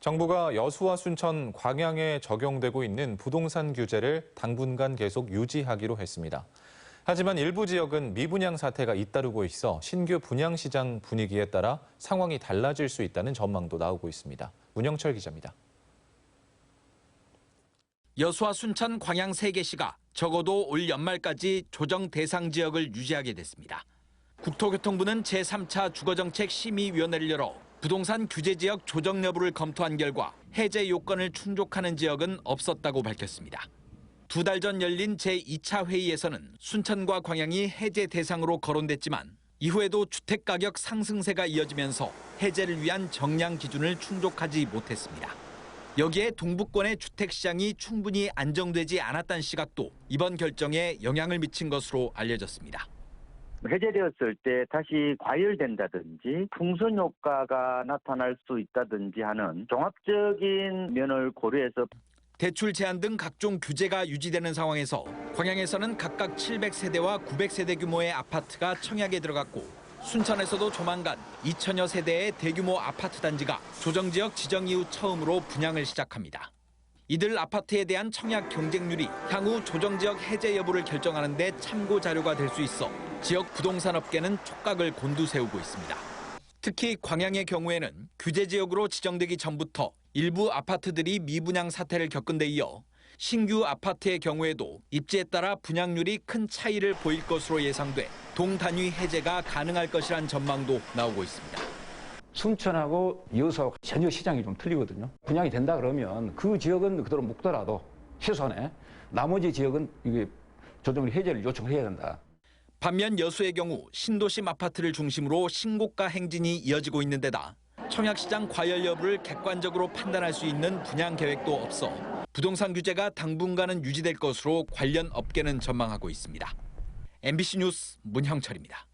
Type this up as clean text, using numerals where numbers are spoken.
정부가 여수와 순천, 광양에 적용되고 있는 부동산 규제를 당분간 계속 유지하기로 했습니다. 하지만 일부 지역은 미분양 사태가 잇따르고 있어 신규 분양 시장 분위기에 따라 상황이 달라질 수 있다는 전망도 나오고 있습니다. 문영철 기자입니다. 여수와 순천, 광양 3개시가 적어도 올 연말까지 조정 대상 지역을 유지하게 됐습니다. 국토교통부는 제3차 주거정책 심의위원회를 열어 부동산 규제 지역 조정 여부를 검토한 결과 해제 요건을 충족하는 지역은 없었다고 밝혔습니다. 2달 전 열린 제2차 회의에서는 순천과 광양이 해제 대상으로 거론됐지만 이후에도 주택가격 상승세가 이어지면서 해제를 위한 정량 기준을 충족하지 못했습니다. 여기에 동부권의 주택시장이 충분히 안정되지 않았다는 시각도 이번 결정에 영향을 미친 것으로 알려졌습니다. 해제되었을 때 다시 과열된다든지 풍선 효과가 나타날 수 있다든지 하는 종합적인 면을 고려해서 대출 제한 등 각종 규제가 유지되는 상황에서 광양에서는 각각 700세대와 900세대 규모의 아파트가 청약에 들어갔고 순천에서도 조만간 2천여 세대의 대규모 아파트 단지가 조정지역 지정 이후 처음으로 분양을 시작합니다. 이들 아파트에 대한 청약 경쟁률이 향후 조정지역 해제 여부를 결정하는 데 참고 자료가 될 수 있어 지역 부동산 업계는 촉각을 곤두세우고 있습니다. 특히 광양의 경우에는 규제 지역으로 지정되기 전부터 일부 아파트들이 미분양 사태를 겪은 데 이어 신규 아파트의 경우에도 입지에 따라 분양률이 큰 차이를 보일 것으로 예상돼 동단위 해제가 가능할 것이란 전망도 나오고 있습니다. 순천하고 여수하고 전혀 시장이 좀 틀리거든요. 분양이 된다 그러면 그 지역은 그대로 묵더라도 최소한의 나머지 지역은 이게 조정 해제를 요청해야 된다. 반면 여수의 경우 신도심 아파트를 중심으로 신고가 행진이 이어지고 있는 데다 청약시장 과열 여부를 객관적으로 판단할 수 있는 분양 계획도 없어 부동산 규제가 당분간은 유지될 것으로 관련 업계는 전망하고 있습니다. MBC 뉴스 문형철입니다.